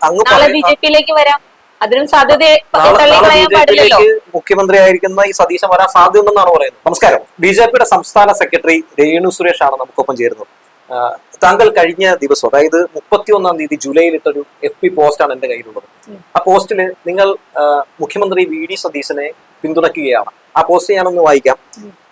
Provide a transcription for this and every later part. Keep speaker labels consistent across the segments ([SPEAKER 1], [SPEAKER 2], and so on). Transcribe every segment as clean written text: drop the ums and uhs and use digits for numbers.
[SPEAKER 1] നാളെ B J പിയിലേക്ക് വരാം, അതിനും സാധ്യത പാടില്ലല്ലോ.
[SPEAKER 2] മുഖ്യമന്ത്രി ആയിരിക്കുന്ന ഈ സതീശൻ വരാൻ സാധ്യതയുണ്ടെന്നാണ് പറയുന്നത്. നമസ്കാരം. ബി.ജെ.പിയുടെ സംസ്ഥാന സെക്രട്ടറി രേണു സുരേഷ് ആണ് നമുക്കൊപ്പം ചേരുന്നത്. താങ്കൾ കഴിഞ്ഞ ദിവസം, അതായത് 31-ാം തീയതി ജൂലൈയിൽ ഇട്ടൊരു FB പോസ്റ്റാണ് എന്റെ കയ്യിലുള്ളത്. ആ പോസ്റ്റില് നിങ്ങൾ മുഖ്യമന്ത്രി VD സതീശനെ പിന്തുണയ്ക്കുകയാണ്. ആ പോസ്റ്റ് ഞാനൊന്ന് വായിക്കാം.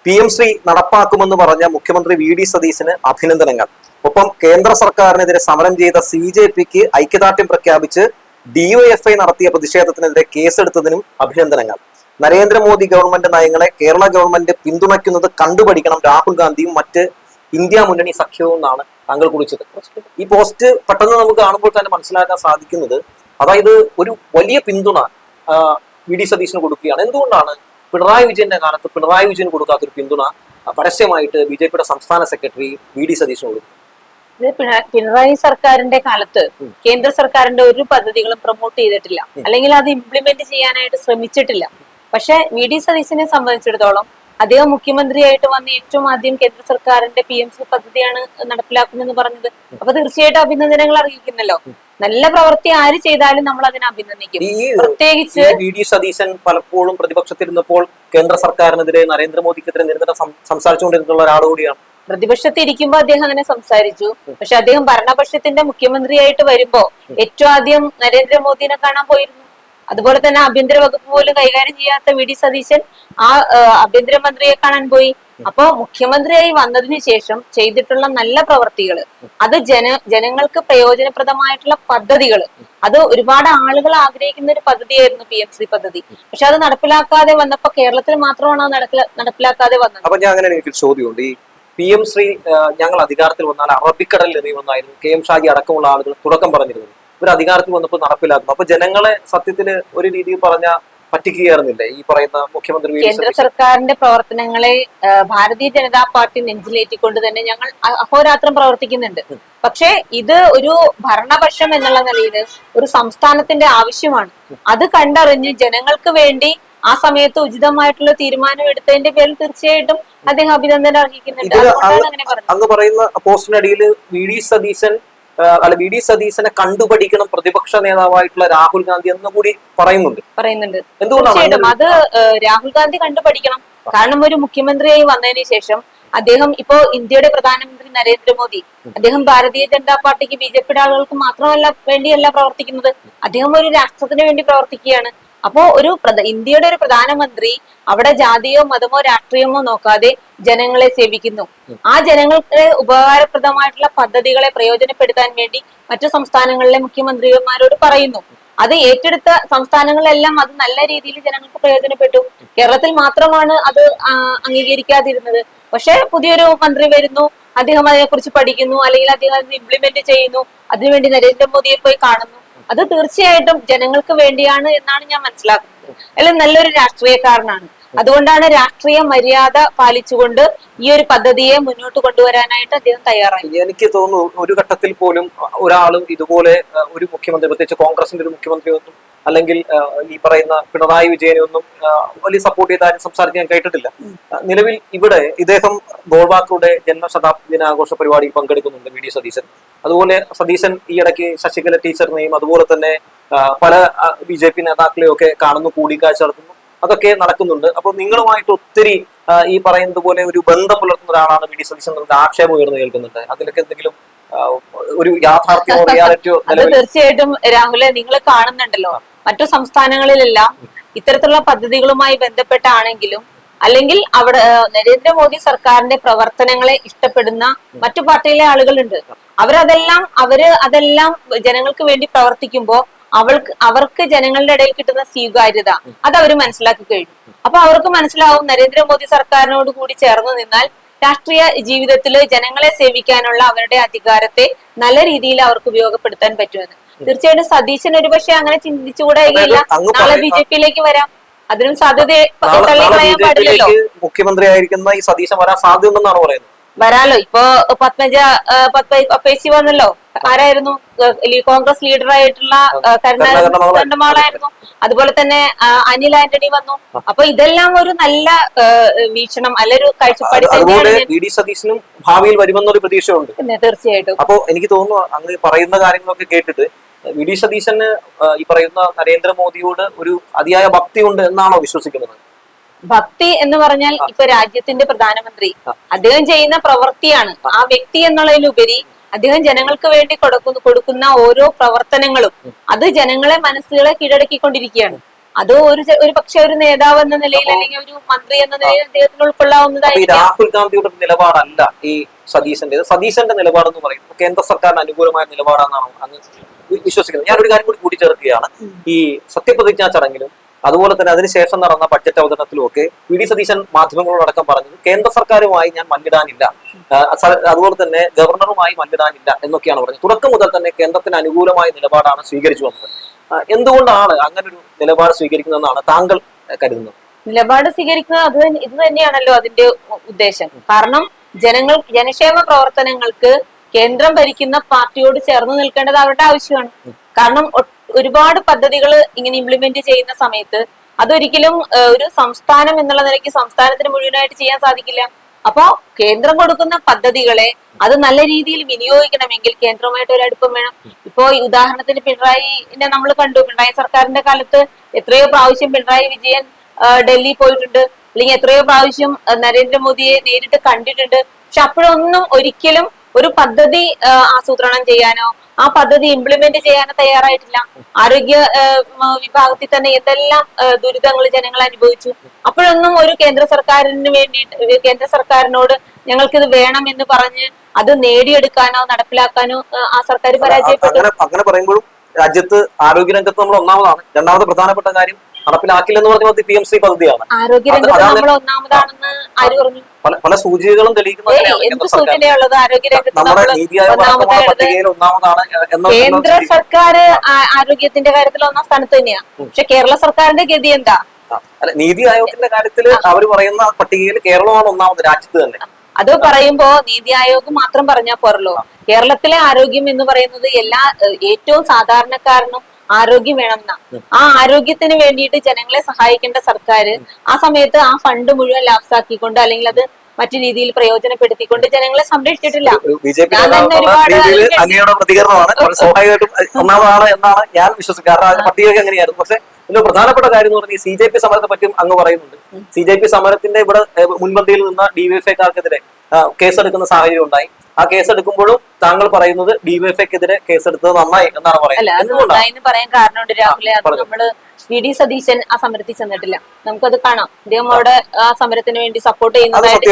[SPEAKER 2] PM ശ്രീ നടപ്പാക്കുമെന്ന് പറഞ്ഞ മുഖ്യമന്ത്രി VD സതീശന് അഭിനന്ദനങ്ങൾ. ഒപ്പം കേന്ദ്ര സർക്കാരിനെതിരെ സമരം ചെയ്ത CJPക്ക് ഐക്യദാർഢ്യം പ്രഖ്യാപിച്ച് DYFI നടത്തിയ പ്രതിഷേധത്തിനെതിരെ കേസെടുത്തതിനും അഭിനന്ദനങ്ങൾ. നരേന്ദ്രമോദി ഗവൺമെന്റ് നയങ്ങളെ കേരള ഗവൺമെന്റ് പിന്തുണയ്ക്കുന്നത് കണ്ടുപഠിക്കണം രാഹുൽ ഗാന്ധിയും മറ്റ് ഇന്ത്യ മുന്നണി സഖ്യവും എന്നാണ് താങ്കൾ കുറിച്ചത്. ഈ പോസ്റ്റ് പെട്ടെന്ന് നമുക്ക് കാണുമ്പോൾ തന്നെ മനസ്സിലാക്കാൻ സാധിക്കുന്നത്, അതായത് ഒരു വലിയ പിന്തുണ VD സതീശന് കൊടുക്കുകയാണ്. എന്തുകൊണ്ടാണ് പിണറായി വിജയന്റെ കാലത്ത് പിണറായി വിജയന് കൊടുക്കാത്തൊരു പിന്തുണ പരസ്യമായിട്ട് ബി.ജെ.പിയുടെ സംസ്ഥാന സെക്രട്ടറി VD സതീശന് കൊടുക്കും?
[SPEAKER 1] പിണറായി സർക്കാരിന്റെ കാലത്ത് കേന്ദ്ര സർക്കാരിന്റെ ഒരു പദ്ധതികളും പ്രൊമോട്ട് ചെയ്തിട്ടില്ല, അല്ലെങ്കിൽ അത് ഇംപ്ലിമെന്റ് ചെയ്യാനായിട്ട് ശ്രമിച്ചിട്ടില്ല. പക്ഷെ VD സതീശനെ സംബന്ധിച്ചിടത്തോളം അദ്ദേഹം മുഖ്യമന്ത്രിയായിട്ട് വന്ന് ഏറ്റവും ആദ്യം കേന്ദ്ര സർക്കാരിന്റെ PMC പദ്ധതിയാണ് നടപ്പിലാക്കുമെന്ന് പറഞ്ഞത്. അപ്പൊ തീർച്ചയായിട്ടും അഭിനന്ദനങ്ങൾ അറിയിക്കുന്നല്ലോ. നല്ല പ്രവൃത്തി ആര് ചെയ്താലും നമ്മൾ അതിനെ അഭിനന്ദിക്കും. പ്രത്യേകിച്ച്
[SPEAKER 2] VD സതീശൻ പലപ്പോഴും പ്രതിപക്ഷത്തിരുന്നപ്പോൾ കേന്ദ്ര സർക്കാരിനെതിരെ നരേന്ദ്രമോദിക്കെതിരെ നിരന്തരം സംസാരിച്ചുകൊണ്ടിരുന്നുള്ള ഒരാളുകൂടിയാണ്.
[SPEAKER 1] പ്രതിപക്ഷത്ത് ഇരിക്കുമ്പോ അദ്ദേഹം അങ്ങനെ സംസാരിച്ചു. പക്ഷെ അദ്ദേഹം ഭരണപക്ഷത്തിന്റെ മുഖ്യമന്ത്രിയായിട്ട് വരുമ്പോ ഏറ്റവും ആദ്യം നരേന്ദ്രമോദിനെ കാണാൻ പോയിരുന്നു. അതുപോലെ തന്നെ ആഭ്യന്തര വകുപ്പ് പോലും കൈകാര്യം ചെയ്യാത്ത VD സതീശൻ ആ ആഭ്യന്തരമന്ത്രിയെ കാണാൻ പോയി. അപ്പോ മുഖ്യമന്ത്രിയായി വന്നതിന് ശേഷം ചെയ്തിട്ടുള്ള നല്ല പ്രവർത്തികൾ, അത് ജനങ്ങൾക്ക് പ്രയോജനപ്രദമായിട്ടുള്ള പദ്ധതികൾ, അത് ഒരുപാട് ആളുകൾ ആഗ്രഹിക്കുന്ന ഒരു പദ്ധതിയായിരുന്നു PMC പദ്ധതി. പക്ഷെ അത് നടപ്പിലാക്കാതെ വന്നപ്പോ കേരളത്തിൽ മാത്രമാണ് നടപ്പിലാക്കാതെ വന്നത്.
[SPEAKER 2] അപ്പൊ ഞാൻ അങ്ങനെ എനിക്ക് ചോദ്യമുണ്ട്. ഈ PM ശ്രീ ഞങ്ങൾ അധികാരത്തിൽ വന്നാൽ അറബിക്കടലിൽ എറിയുമെന്നായിരുന്നു KM ഷാജി അടക്കമുള്ള ആളുകൾ തുടക്കം പറഞ്ഞിരുന്നത്. ഇവർ അധികാരത്തിൽ വന്നപ്പോൾ നടപ്പിലാക്കും. അപ്പൊ ജനങ്ങളെ സത്യത്തില് ഒരു രീതിയിൽ പറഞ്ഞ പറ്റിക്കുകയായിരുന്നില്ലേ ഈ പറയുന്ന മുഖ്യമന്ത്രി?
[SPEAKER 1] കേന്ദ്ര സർക്കാരിന്റെ പ്രവർത്തനങ്ങളെ ഭാരതീയ ജനതാ പാർട്ടി നെഞ്ചിലേറ്റിക്കൊണ്ട് തന്നെ ഞങ്ങൾ അഹോരാത്രം പ്രവർത്തിക്കുന്നുണ്ട്. പക്ഷെ ഇത് ഒരു ഭരണപക്ഷം എന്നുള്ള നിലയിൽ ഒരു സംസ്ഥാനത്തിന്റെ ആവശ്യമാണ്. അത് കണ്ടറിഞ്ഞ് ജനങ്ങൾക്ക് വേണ്ടി ആ സമയത്ത് ഉചിതമായിട്ടുള്ള തീരുമാനം എടുത്തതിന്റെ പേരിൽ തീർച്ചയായിട്ടും അദ്ദേഹം അഭിനന്ദനം അർഹിക്കുന്നുണ്ട്.
[SPEAKER 2] അങ്ങ് പറയുന്ന പോസ്റ്റിനടിയിൽ VD സതീശനെ കണ്ടുപഠിക്കണം പ്രതിപക്ഷ നേതാവായിട്ടുള്ള രാഹുൽ ഗാന്ധി എന്ന് കൂടി പറയുന്നുണ്ട്.
[SPEAKER 1] തീർച്ചയായിട്ടും അത് രാഹുൽ ഗാന്ധി കണ്ടുപഠിക്കണം. കാരണം ഒരു മുഖ്യമന്ത്രിയായി വന്നതിന് ശേഷം അദ്ദേഹം ഇപ്പോ ഇന്ത്യയുടെ പ്രധാനമന്ത്രി നരേന്ദ്രമോദി, അദ്ദേഹം ഭാരതീയ ജനതാ പാർട്ടിക്ക് BJPയുടെ ആളുകൾക്ക് മാത്രമല്ല വേണ്ടിയല്ല പ്രവർത്തിക്കുന്നത്, അദ്ദേഹം ഒരു രാഷ്ട്രത്തിന് വേണ്ടി പ്രവർത്തിക്കുകയാണ്. അപ്പോ ഇന്ത്യയുടെ ഒരു പ്രധാനമന്ത്രി അവിടെ ജാതിയോ മതമോ രാഷ്ട്രീയമോ നോക്കാതെ ജനങ്ങളെ സേവിക്കുന്നു. ആ ജനങ്ങൾക്ക് ഉപകാരപ്രദമായിട്ടുള്ള പദ്ധതികളെ പ്രയോജനപ്പെടുത്താൻ വേണ്ടി മറ്റു സംസ്ഥാനങ്ങളിലെ മുഖ്യമന്ത്രിമാരോട് പറയുന്നു. അത് ഏറ്റെടുത്ത സംസ്ഥാനങ്ങളിലെല്ലാം അത് നല്ല രീതിയിൽ ജനങ്ങൾക്ക് പ്രയോജനപ്പെട്ടു. കേരളത്തിൽ മാത്രമാണ് അത് അംഗീകരിക്കാതിരുന്നത്. പക്ഷെ പുതിയൊരു മന്ത്രി വരുന്നു, അദ്ദേഹം അതിനെക്കുറിച്ച് പഠിക്കുന്നു, അല്ലെങ്കിൽ അദ്ദേഹം അത് ഇംപ്ലിമെന്റ് ചെയ്യുന്നു, അതിനുവേണ്ടി നരേന്ദ്രമോദിയെ പോയി കാണുന്നു. അത് തീർച്ചയായിട്ടും ജനങ്ങൾക്ക് വേണ്ടിയാണ് എന്നാണ് ഞാൻ മനസ്സിലാക്കുന്നത്. അല്ലെങ്കിൽ നല്ലൊരു രാഷ്ട്രീയക്കാരനാണ്. അതുകൊണ്ടാണ് രാഷ്ട്രീയ മര്യാദ പാലിച്ചുകൊണ്ട് ഈ ഒരു പദ്ധതിയെ മുന്നോട്ട് കൊണ്ടുവരാനായിട്ട് അദ്ദേഹം തയ്യാറായി.
[SPEAKER 2] എനിക്ക് തോന്നുന്നു ഒരു ഘട്ടത്തിൽ പോലും ഒരാളും ഇതുപോലെ ഒരു മുഖ്യമന്ത്രി, പ്രത്യേകിച്ച് കോൺഗ്രസിന്റെ ഒരു മുഖ്യമന്ത്രി ഒന്നും, അല്ലെങ്കിൽ ഈ പറയുന്ന പിണറായി വിജയനെ ഒന്നും വലിയ സപ്പോർട്ട് ചെയ്താലും സംസാരിച്ച് ഞാൻ കേട്ടിട്ടില്ല. നിലവിൽ ഇവിടെ ഇദ്ദേഹം ഗോൾവാക്കറുടെ ജന്മശതാബ്ദി ദിനാഘോഷ പരിപാടിയിൽ പങ്കെടുക്കുന്നുണ്ട് VD സതീശൻ. അതുപോലെ സതീശൻ ഈയിടയ്ക്ക് ശശികല ടീച്ചറിനെയും അതുപോലെ തന്നെ പല BJP നേതാക്കളെയും ഒക്കെ കാണുന്നു, കൂടിക്കാഴ്ച നടത്തുന്നു, അതൊക്കെ നടക്കുന്നുണ്ട്. അപ്പൊ നിങ്ങളുമായിട്ട് ഒത്തിരി ഈ പറയുന്നത് പോലെ ഒരു ബന്ധം പുലർത്തുന്ന ഒരാളാണ് VD സതീശൻ എന്ന ആക്ഷേപം ഉയർന്നു കേൾക്കുന്നുണ്ട്. അതിലൊക്കെ എന്തെങ്കിലും ഒരു യാഥാർത്ഥ്യമോ റിയാലിറ്റിയോ?
[SPEAKER 1] തീർച്ചയായിട്ടും രാഹുലെ, നിങ്ങൾ കാണുന്നുണ്ടല്ലോ മറ്റു സംസ്ഥാനങ്ങളിലെല്ലാം ഇത്തരത്തിലുള്ള പദ്ധതികളുമായി ബന്ധപ്പെട്ടാണെങ്കിലും, അല്ലെങ്കിൽ അവിടെ നരേന്ദ്രമോദി സർക്കാരിന്റെ പ്രവർത്തനങ്ങളെ ഇഷ്ടപ്പെടുന്ന മറ്റു പാർട്ടിയിലെ ആളുകളുണ്ട്. അതെല്ലാം ജനങ്ങൾക്ക് വേണ്ടി പ്രവർത്തിക്കുമ്പോ അവർക്ക് ജനങ്ങളുടെ ഇടയിൽ കിട്ടുന്ന സ്വീകാര്യത അത് അവർ മനസ്സിലാക്കി കഴിഞ്ഞു. അപ്പൊ അവർക്ക് മനസ്സിലാവും നരേന്ദ്രമോദി സർക്കാരിനോട് കൂടി ചേർന്ന് നിന്നാൽ രാഷ്ട്രീയ ജീവിതത്തിൽ ജനങ്ങളെ സേവിക്കാനുള്ള അവരുടെ അധികാരത്തെ നല്ല രീതിയിൽ അവർക്ക് ഉപയോഗപ്പെടുത്താൻ പറ്റുമെന്ന്. തീർച്ചയായിട്ടും സതീശൻ ഒരുപക്ഷെ അങ്ങനെ ചിന്തിച്ചുകൂടായില്ല. നാളെ BJPയിലേക്ക് വരാം, അതിനും സാധ്യത തള്ളിക്കളയാൻ പാടില്ലല്ലോ.
[SPEAKER 2] മുഖ്യമന്ത്രി ആയിരിക്കുന്ന ഈ സതീശൻ വരാൻ സാധ്യതയുണ്ടെന്നാണ് പറയുന്നത്.
[SPEAKER 1] വരാലോ. ഇപ്പൊ പത്മജ വന്നല്ലോ. ആരായിരുന്നു? കോൺഗ്രസ് ലീഡറായിട്ടുള്ള കരുണാകരനായിരുന്നു. അതുപോലെ തന്നെ അനിൽ ആന്റണി വന്നു. അപ്പൊ ഇതെല്ലാം ഒരു നല്ല വീക്ഷണം, നല്ലൊരു കാഴ്ചപ്പാട്
[SPEAKER 2] VD സതീശനും ഭാവിയിൽ വരുമെന്നൊരു പ്രതീക്ഷയുണ്ട്.
[SPEAKER 1] തീർച്ചയായിട്ടും.
[SPEAKER 2] അപ്പൊ എനിക്ക് തോന്നുന്നു അങ്ങ് പറയുന്ന കാര്യങ്ങളൊക്കെ കേട്ടിട്ട് വി ഡി സതീശന് ഈ പറയുന്ന നരേന്ദ്രമോദിയോട് ഒരു അതിയായ ഭക്തി ഉണ്ട് എന്നാണോ വിശ്വസിക്കുന്നത്?
[SPEAKER 1] ഭക്തി എന്ന് പറഞ്ഞാൽ ഇപ്പൊ രാജ്യത്തിന്റെ പ്രധാനമന്ത്രി അദ്ദേഹം ചെയ്യുന്ന പ്രവൃത്തിയാണ്. ആ വ്യക്തി എന്നുള്ളതിലുപരി അദ്ദേഹം ജനങ്ങൾക്ക് വേണ്ടി കൊടുക്കുന്ന ഓരോ പ്രവർത്തനങ്ങളും അത് ജനങ്ങളെ മനസ്സുകളെ കീഴടക്കിക്കൊണ്ടിരിക്കുകയാണ്. അത് ഒരു പക്ഷെ ഒരു നേതാവ് എന്ന നിലയിൽ അല്ലെങ്കിൽ ഒരു മന്ത്രി എന്ന നിലയിൽ അദ്ദേഹത്തിന് ഉൾക്കൊള്ളാവുന്നതായിരിക്കും.
[SPEAKER 2] രാഹുൽ ഗാന്ധിയുടെ നിലപാടല്ല ഈ സതീശന്റെ നിലപാടെന്ന് പറയുന്നത് കേന്ദ്ര സർക്കാരിന് അനുകൂലമായ നിലപാടാണെന്നാണോ അങ്ങ് വിശ്വസിക്കുന്നത്? ഞാനൊരു കാര്യം കൂടി കൂട്ടിച്ചേർക്കുകയാണ്. ഈ സത്യപ്രതിജ്ഞാ ചടങ്ങിലും അതുപോലെ തന്നെ അതിനുശേഷം നടന്ന ബഡ്ജറ്റ് അവതരണത്തിലും ഒക്കെ വി ഡി സതീശൻ മാധ്യമങ്ങളോടക്കം പറഞ്ഞത് കേന്ദ്ര സർക്കാരുമായി ഞാൻ മല്ലിടാനില്ല, അതുപോലെ തന്നെ ഗവർണറുമായി മല്ലിടാനില്ല എന്നൊക്കെയാണ് പറഞ്ഞത്. തുടക്കം മുതൽ തന്നെ കേന്ദ്രത്തിന് അനുകൂലമായ നിലപാടാണ് സ്വീകരിച്ചു വന്നത്. എന്തുകൊണ്ടാണ് അങ്ങനെ ഒരു നിലപാട് സ്വീകരിക്കുന്നതെന്നാണ് താങ്കൾ കരുതുന്നത്?
[SPEAKER 1] നിലപാട് സ്വീകരിക്കുന്നത് ഇത് തന്നെയാണല്ലോ അതിന്റെ ഉദ്ദേശം. കാരണം ജനക്ഷേമ പ്രവർത്തനങ്ങൾക്ക് കേന്ദ്രം ഭരിക്കുന്ന പാർട്ടിയോട് ചേർന്ന് നിൽക്കേണ്ടത് അവരുടെ ആവശ്യമാണ്. കാരണം ഒരുപാട് പദ്ധതികൾ ഇങ്ങനെ ഇംപ്ലിമെന്റ് ചെയ്യുന്ന സമയത്ത് അതൊരിക്കലും ഒരു സംസ്ഥാനം എന്നുള്ള നിലയ്ക്ക് സംസ്ഥാനത്തിന് മുഴുവനായിട്ട് ചെയ്യാൻ സാധിക്കില്ല. അപ്പോ കേന്ദ്രം കൊടുക്കുന്ന പദ്ധതികളെ അത് നല്ല രീതിയിൽ വിനിയോഗിക്കണമെങ്കിൽ കേന്ദ്രവുമായിട്ട് ഒരു അടുപ്പം വേണം. ഇപ്പോ ഉദാഹരണത്തിന് പിണറായിനെ നമ്മൾ കണ്ടു. പിണറായി സർക്കാരിന്റെ കാലത്ത് എത്രയോ പ്രാവശ്യം പിണറായി വിജയൻ ഡൽഹി പോയിട്ടുണ്ട്, അല്ലെങ്കിൽ എത്രയോ പ്രാവശ്യം നരേന്ദ്രമോദിയെ നേരിട്ട് കണ്ടിട്ടുണ്ട്. പക്ഷെ അപ്പോഴൊന്നും ഒരിക്കലും ഒരു പദ്ധതി ആസൂത്രണം ചെയ്യാനോ ആ പദ്ധതി ഇംപ്ലിമെന്റ് ചെയ്യാനോ തയ്യാറായിട്ടില്ല. ആരോഗ്യ വിഭാഗത്തിൽ തന്നെ എന്തെല്ലാം ദുരിതങ്ങൾ ജനങ്ങൾ അനുഭവിച്ചു. അപ്പോഴൊന്നും ഒരു കേന്ദ്ര സർക്കാരിനോട് ഞങ്ങൾക്കിത് വേണം എന്ന് പറഞ്ഞ് അത് നേടിയെടുക്കാനോ നടപ്പിലാക്കാനോ ആ സർക്കാർ പരാജയപ്പെട്ടു.
[SPEAKER 2] അങ്ങനെ പറയുമ്പോഴും രാജ്യത്ത് ആരോഗ്യരംഗത്ത് നമ്മൾ ഒന്നാമതാണ്. രണ്ടാമത് പ്രധാനപ്പെട്ട കാര്യം നടപ്പിലാക്കില്ലെന്ന് പറഞ്ഞ PMC പദ്ധതിയാണ്.
[SPEAKER 1] ആരോഗ്യരംഗത്ത് നമ്മൾ ഒന്നാമതാണെന്ന് ആര് പറഞ്ഞു?
[SPEAKER 2] പല സൂചികകളും
[SPEAKER 1] തെളിയിക്കുന്നത് ആരോഗ്യരംഗത്ത്
[SPEAKER 2] ഒന്നാമതാണ്.
[SPEAKER 1] കേന്ദ്ര സർക്കാർ ആരോഗ്യത്തിന്റെ കാര്യത്തിൽ ഒന്നാം സ്ഥാനത്ത് തന്നെയാണ്. പക്ഷെ കേരള സർക്കാരിന്റെ ഗതി എന്താ?
[SPEAKER 2] അല്ല, നീതി ആയോഗിന്റെ കാര്യത്തിൽ അവർ പറയുന്ന പട്ടികയിൽ കേരളമാണ് ഒന്നാമത് രാജ്യത്ത് തന്നെ.
[SPEAKER 1] അത് പറയുമ്പോ നീതി ആയോഗ് മാത്രം പറഞ്ഞാൽ പോരല്ലോ. കേരളത്തിലെ ആരോഗ്യം എന്ന് പറയുന്നത് ഏറ്റവും സാധാരണക്കാരനും ആരോഗ്യം വേണമെന്ന ആ ആരോഗ്യത്തിന് വേണ്ടിയിട്ട് ജനങ്ങളെ സഹായിക്കേണ്ട സർക്കാർ ആ സമയത്ത് ആ ഫണ്ട് മുഴുവൻ ലാപ്സാക്കിക്കൊണ്ട് അല്ലെങ്കിൽ അത് മറ്റു രീതിയിൽ പ്രയോജനപ്പെടുത്തിക്കൊണ്ട് ജനങ്ങളെ സംരക്ഷിച്ചിട്ടില്ല.
[SPEAKER 2] അങ്ങയുടെ പ്രതികരണമാണ് സ്വാഭാവികമായിട്ടും ഒന്നാമതാണ് എന്നാണ് ഞാൻ വിശ്വസിക്കുന്നത്. കാരണം പട്ടിക എങ്ങനെയായിരുന്നു. പക്ഷെ ഇതിന്റെ പ്രധാനപ്പെട്ട കാര്യം എന്ന് പറഞ്ഞാൽ CJP സമരത്തെ പറ്റിയും അങ്ങ് പറയുന്നുണ്ട്. CJP സമരത്തിന്റെ ഇവിടെ മുൻപന്തിയിൽ നിന്ന് DYFIക്കാർക്കെതിരെ കേസെടുക്കുന്ന സാഹചര്യം ഉണ്ടായി. ആ കേസെടുക്കുമ്പോഴും താങ്കൾ പറയുന്നത് DYFIക്കെതിരെ കേസെടുത്തത് നന്നായി എന്നാണ്
[SPEAKER 1] പറയുന്നത്. പറയാൻ കാരണമുണ്ട് രാഹുലെ. അത് നമ്മള് വി ഡി സതീശൻ ആ സമരത്തിൽ ചെന്നിട്ടില്ല. നമുക്കത് കാണാം. അദ്ദേഹം അവിടെ ആ സമരത്തിന് വേണ്ടി സപ്പോർട്ട് ചെയ്യുന്നതായിട്ട്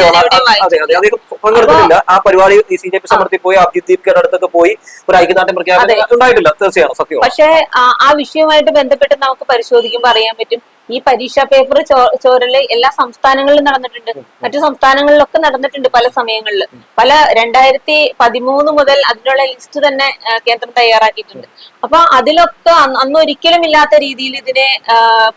[SPEAKER 2] ആ പരിപാടി CJP സമരത്തിൽ പോയി അഭിജിത് ദീപ്കയുടെ അടുത്തൊക്കെ പോയി ഒരു ഐക്യദാർഢ്യം പ്രഖ്യാപനം ഉണ്ടായിട്ടില്ല. തീർച്ചയാണ് സത്യം.
[SPEAKER 1] പക്ഷെ ആ വിഷയവുമായിട്ട് ബന്ധപ്പെട്ട് നമുക്ക് പരിശോധിക്കുമ്പോൾ അറിയാൻ പറ്റും ഈ പരീക്ഷാ പേപ്പർ ചോരല് എല്ലാ സംസ്ഥാനങ്ങളിലും നടന്നിട്ടുണ്ട്. മറ്റു സംസ്ഥാനങ്ങളിലൊക്കെ നടന്നിട്ടുണ്ട് പല സമയങ്ങളിൽ. 2013 മുതൽ അതിനുള്ള ലിസ്റ്റ് തന്നെ കേന്ദ്രം തയ്യാറാക്കിയിട്ടുണ്ട്. അപ്പൊ അതിലൊക്കെ അന്നൊരിക്കലും ഇല്ലാത്ത രീതിയിൽ ഇതിനെ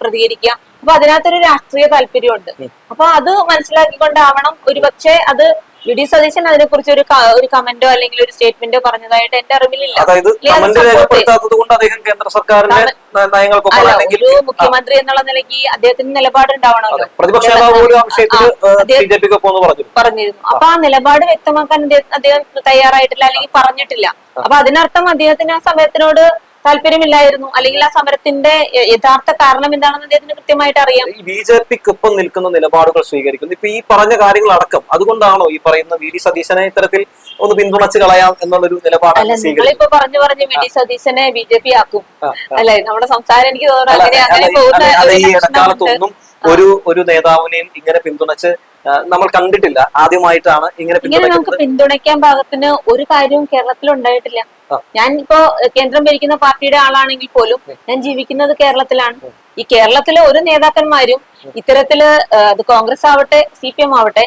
[SPEAKER 1] പ്രതികരിക്കുക. അപ്പൊ അതിനകത്തൊരു രാഷ്ട്രീയ താല്പര്യമുണ്ട്. അപ്പൊ അത് മനസ്സിലാക്കിക്കൊണ്ടാവണം ഒരുപക്ഷെ അത് വി ഡി സതീശൻ അതിനെക്കുറിച്ച് ഒരു കമന്റോ അല്ലെങ്കിൽ ഒരു സ്റ്റേറ്റ്മെന്റോ പറഞ്ഞതായിട്ട് എന്റെ അറിവിലില്ല. ഒരു മുഖ്യമന്ത്രി എന്നുള്ള നിലയ്ക്ക് അദ്ദേഹത്തിന് നിലപാടുണ്ടാവണമല്ലോ. പറഞ്ഞിരുന്നു. അപ്പൊ ആ നിലപാട് വ്യക്തമാക്കാൻ അദ്ദേഹം തയ്യാറായിട്ടില്ല അല്ലെങ്കിൽ പറഞ്ഞിട്ടില്ല. അപ്പൊ അതിനർത്ഥം അദ്ദേഹത്തിന് ആ സമയത്തിനോട് താല്പര്യമില്ലായിരുന്നു, അല്ലെങ്കിൽ ആ സമരത്തിന്റെ യഥാർത്ഥ കാരണം എന്താണെന്ന് അദ്ദേഹത്തിന് കൃത്യമായിട്ട് അറിയാം.
[SPEAKER 2] BJPക്കൊപ്പം നിൽക്കുന്ന നിലപാടുകൾ സ്വീകരിക്കുന്നു. ഇപ്പൊ ഈ പറഞ്ഞ കാര്യങ്ങളടക്കം അതുകൊണ്ടാണോ ഈ പറയുന്ന വി ഡി സതീശനെ ഇത്തരത്തിൽ ഒന്ന് പിന്തുണച്ച് കളയാം എന്നുള്ളൊരു നിലപാടാണ്?
[SPEAKER 1] നിങ്ങളിപ്പോ പറഞ്ഞു വി ഡി സതീശനെ BJP ആക്കും അല്ലെ? നമ്മുടെ സംസാരം എനിക്ക്
[SPEAKER 2] തോന്നുന്നു ഒരു നേതാവിനെയും ഇങ്ങനെ പിന്തുണച്ച് നമ്മൾ കണ്ടിട്ടില്ല. ആദ്യമായിട്ടാണ് ഇങ്ങനെ
[SPEAKER 1] നമുക്ക് പിന്തുണയ്ക്കാൻ പാകത്തിന് ഒരു കാര്യവും കേരളത്തിൽ ഉണ്ടായിട്ടില്ല. ഞാൻ ഇപ്പോ കേന്ദ്രം ഭരിക്കുന്ന പാർട്ടിയുടെ ആളാണെങ്കിൽ പോലും ഞാൻ ജീവിക്കുന്നത് കേരളത്തിലാണ്. ഈ കേരളത്തിലെ ഒരു നേതാക്കന്മാരും ഇത്തരത്തില് അത് കോൺഗ്രസ് ആവട്ടെ CPM ആവട്ടെ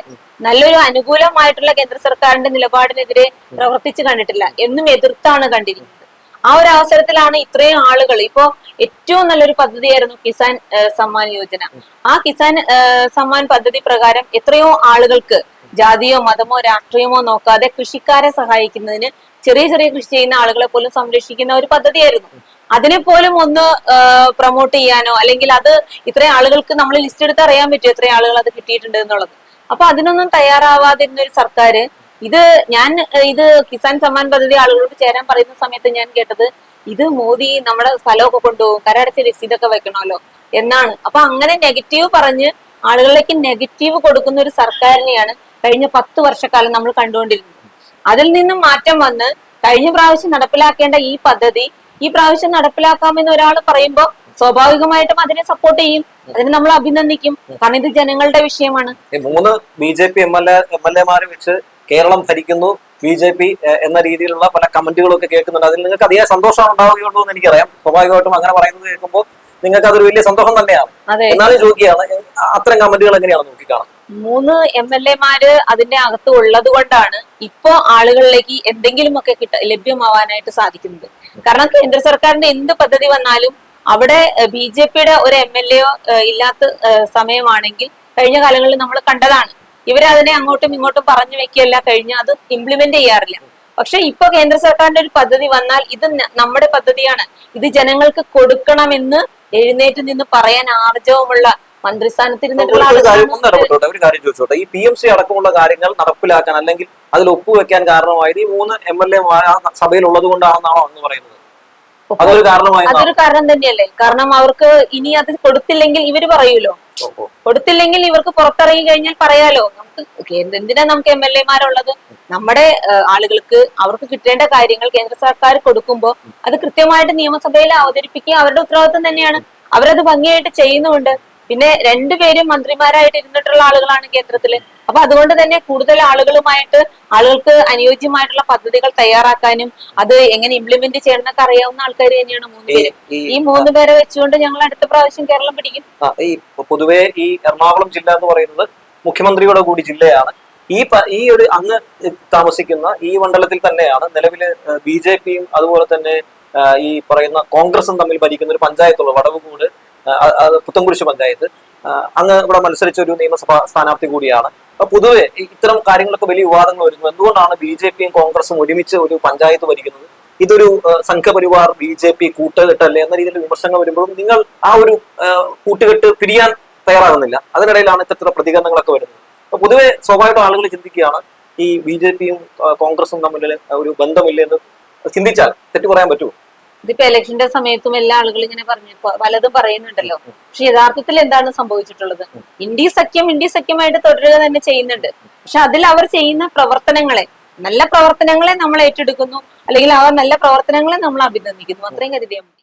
[SPEAKER 1] നല്ലൊരു അനുകൂലമായിട്ടുള്ള കേന്ദ്ര സർക്കാരിന്റെ നിലപാടിനെതിരെ പ്രവർത്തിച്ചു കണ്ടിട്ടില്ല. എന്നും എതിർത്താണ് കണ്ടിരിക്കുന്നത്. ആ ഒരു അവസരത്തിലാണ് ഇത്രയും ആളുകൾ ഇപ്പോ ഏറ്റവും നല്ലൊരു പദ്ധതിയായിരുന്നു കിസാൻ സമ്മാൻ യോജന. ആ കിസാൻ സമ്മാൻ പദ്ധതി പ്രകാരം എത്രയോ ആളുകൾക്ക് ജാതിയോ മതമോ രാഷ്ട്രീയമോ നോക്കാതെ കൃഷിക്കാരെ സഹായിക്കുന്നതിന് ചെറിയ കൃഷി ചെയ്യുന്ന ആളുകളെ പോലും സംരക്ഷിക്കുന്ന ഒരു പദ്ധതിയായിരുന്നു. അതിനെ പോലും ഒന്ന് പ്രൊമോട്ട് ചെയ്യാനോ അല്ലെങ്കിൽ അത് ഇത്രയും ആളുകൾക്ക് നമ്മൾ ലിസ്റ്റ് എടുത്ത് അറിയാൻ പറ്റും എത്ര ആളുകൾ അത് കിട്ടിയിട്ടുണ്ട് എന്നുള്ളത്. അപ്പൊ അതിനൊന്നും തയ്യാറാവാതിരുന്ന ഒരു സർക്കാർ ഇത് കിസാൻ സമ്മാൻ പദ്ധതി ആളുകളോട് ചേരാൻ പറയുന്ന സമയത്ത് ഞാൻ കേട്ടത് ഇത് മോദി നമ്മുടെ സ്ഥലമൊക്കെ കൊണ്ടുപോകും, കരടച്ച രസീതൊക്കെ വെക്കണമല്ലോ എന്നാണ്. അപ്പൊ അങ്ങനെ നെഗറ്റീവ് പറഞ്ഞ് ആളുകളിലേക്ക് നെഗറ്റീവ് കൊടുക്കുന്ന ഒരു സർക്കാരിനെയാണ് കഴിഞ്ഞ 10 വർഷക്കാലം നമ്മൾ കണ്ടുകൊണ്ടിരുന്നത്. അതിൽ നിന്നും മാറ്റം വന്ന് കഴിഞ്ഞ പ്രാവശ്യം നടപ്പിലാക്കേണ്ട ഈ പദ്ധതി ഈ പ്രാവശ്യം നടപ്പിലാക്കാമെന്ന് ഒരാൾ പറയുമ്പോൾ സ്വാഭാവികമായിട്ടും അതിനെ സപ്പോർട്ട് ചെയ്യും, അതിനെ നമ്മൾ അഭിനന്ദിക്കും. കാരണം ഇത് ജനങ്ങളുടെ വിഷയമാണ്.
[SPEAKER 2] 3 BJP MLA-മാരെ വെച്ച് കേരളം ഭരിക്കുന്നു BJP എന്ന രീതിയിലുള്ള പല കമന്റുകളൊക്കെ കേൾക്കുന്നുണ്ട്. അതിൽ നിങ്ങൾക്ക് അതിയായ സന്തോഷം ഉണ്ടാവുകയുള്ളൂ എന്ന് എനിക്കറിയാം. സ്വാഭാവികമായിട്ടും അങ്ങനെ പറയുന്നത് കേൾക്കുമ്പോൾ നിങ്ങൾക്ക് അതൊരു വലിയ സന്തോഷം തന്നെയാണ്. എന്നാലും ചോദിക്കുകയാണ്, അത്തരം കമന്റുകൾ എങ്ങനെയാണ് നോക്കിക്കാണുന്നത്?
[SPEAKER 1] 3 MLA-മാര് അതിന്റെ അകത്ത് ഉള്ളത് കൊണ്ടാണ് ഇപ്പോ ആളുകളിലേക്ക് എന്തെങ്കിലുമൊക്കെ ലഭ്യമാവാനായിട്ട് സാധിക്കുന്നത്. കാരണം കേന്ദ്ര സർക്കാരിന്റെ എന്ത് പദ്ധതി വന്നാലും അവിടെ BJP-യുടെ ഒരു MLA ഇല്ലാത്ത സമയമാണെങ്കിൽ കഴിഞ്ഞ കാലങ്ങളിൽ നമ്മൾ കണ്ടതാണ്. ഇവരതിനെ അങ്ങോട്ടും ഇങ്ങോട്ടും പറഞ്ഞു വെക്കുകയല്ല കഴിഞ്ഞ അത് ഇംപ്ലിമെന്റ് ചെയ്യാറില്ല. പക്ഷെ ഇപ്പൊ കേന്ദ്ര സർക്കാരിന്റെ ഒരു പദ്ധതി വന്നാൽ ഇത് നമ്മുടെ പദ്ധതിയാണ്, ഇത് ജനങ്ങൾക്ക് കൊടുക്കണമെന്ന് എഴുന്നേറ്റ് നിന്ന് പറയാൻ ആർജവമുള്ള മന്ത്രിസ്ഥാനത്തിരുന്നിട്ടുള്ള
[SPEAKER 2] ഒരു കാര്യം ചോദിച്ചോട്ടെ, ഈ PMC അടക്കമുള്ള കാര്യങ്ങൾ നടപ്പിലാക്കാൻ അല്ലെങ്കിൽ അതിൽ ഒപ്പുവെക്കാൻ കാരണമായത് ഈ 3 MLA സഭയിൽ ഉള്ളത് കൊണ്ടാണെന്നാണോ എന്ന് പറയുന്നത്? അതൊരു
[SPEAKER 1] കാരണം തന്നെയല്ലേ. കാരണം അവർക്ക് ഇനി അത് കൊടുത്തില്ലെങ്കിൽ ഇവര് പറയൂലോ, കൊടുത്തില്ലെങ്കിൽ ഇവർക്ക് പുറത്തിറങ്ങി കഴിഞ്ഞാൽ പറയാലോ നമുക്ക് എന്തിനാ നമുക്ക് MLA-മാരുള്ളത്. നമ്മുടെ ആളുകൾക്ക് അവർക്ക് കിട്ടേണ്ട കാര്യങ്ങൾ കേന്ദ്ര സർക്കാർ കൊടുക്കുമ്പോൾ അത് കൃത്യമായിട്ട് നിയമസഭയിൽ അവതരിപ്പിക്കുക അവരുടെ ഉത്തരവാദിത്വം തന്നെയാണ്. അവരത് ഭംഗിയായിട്ട് ചെയ്യുന്നുമുണ്ട്. പിന്നെ 2 പേരും മന്ത്രിമാരായിട്ട് ഇരുന്നിട്ടുള്ള ആളുകളാണ് കേന്ദ്രത്തില്. അപ്പൊ അതുകൊണ്ട് തന്നെ കൂടുതൽ ആളുകളുമായിട്ട് ആളുകൾക്ക് അനുയോജ്യമായിട്ടുള്ള പദ്ധതികൾ തയ്യാറാക്കാനും അത് എങ്ങനെ ഇംപ്ലിമെന്റ് ചെയ്യണമെന്നൊക്കെ അറിയാവുന്ന ആൾക്കാർ തന്നെയാണ് 3 പേര്. ഈ 3 പേരെ വെച്ചുകൊണ്ട് ഞങ്ങൾ അടുത്ത പ്രാവശ്യം കേരളം പിടിക്കും.
[SPEAKER 2] ഈ പൊതുവെ ഈ എറണാകുളം ജില്ല എന്ന് പറയുന്നത് മുഖ്യമന്ത്രിയുടെ കൂടി ജില്ലയാണ്. ഈ ഒരു അങ്ങ് താമസിക്കുന്ന ഈ മണ്ഡലത്തിൽ തന്നെയാണ് നിലവില് BJP-യും അതുപോലെ തന്നെ ഈ പറയുന്ന കോൺഗ്രസും തമ്മിൽ ഭരിക്കുന്ന ഒരു പഞ്ചായത്തുള്ള വടവുകൂട് പുത്തൻകുരിശ് പഞ്ചായത്ത്. അങ്ങ് ഇവിടെ മത്സരിച്ച ഒരു നിയമസഭാ സ്ഥാനാർത്ഥി കൂടിയാണ്. അപ്പൊ പൊതുവെ ഇത്തരം കാര്യങ്ങളൊക്കെ വലിയ വിവാദങ്ങൾ വരുന്നു. എന്തുകൊണ്ടാണ് BJP-യും കോൺഗ്രസും ഒരുമിച്ച് ഒരു പഞ്ചായത്ത് ഭരിക്കുന്നത്? ഇതൊരു സംഘപരിവാർ BJP കൂട്ടുകെട്ടല്ലേ എന്ന രീതിയിൽ വിമർശനങ്ങൾ വരുമ്പോഴും നിങ്ങൾ ആ ഒരു കൂട്ടുകെട്ട് പിരിയാൻ തയ്യാറാകുന്നില്ല. അതിനിടയിലാണ് ഇത്തരത്തിലുള്ള പ്രതികരണങ്ങളൊക്കെ വരുന്നത്. അപ്പൊ പൊതുവെ സ്വാഭാവികമായിട്ടും ആളുകൾ ചിന്തിക്കുകയാണ്, ഈ BJP-യും കോൺഗ്രസും തമ്മിൽ ഒരു ബന്ധമില്ലെന്ന് ചിന്തിച്ചാൽ തെറ്റു പറയാൻ പറ്റുമോ?
[SPEAKER 1] ഇതിപ്പോ ഇലക്ഷന്റെ സമയത്തും എല്ലാ ആളുകളും ഇങ്ങനെ പലതും പറയുന്നുണ്ടല്ലോ. പക്ഷെ യഥാർത്ഥത്തിൽ എന്താണ് സംഭവിച്ചിട്ടുള്ളത്? ഇന്ത്യ സഖ്യമായിട്ട് തുടരുക തന്നെ ചെയ്യുന്നുണ്ട്. പക്ഷെ അതിൽ അവർ ചെയ്യുന്ന പ്രവർത്തനങ്ങളെ, നല്ല പ്രവർത്തനങ്ങളെ നമ്മൾ ഏറ്റെടുക്കുന്നു, അല്ലെങ്കിൽ അവർ നല്ല പ്രവർത്തനങ്ങളെ നമ്മൾ അഭിനന്ദിക്കുന്നു. അത്രയും കരുതിയാൽ മതി.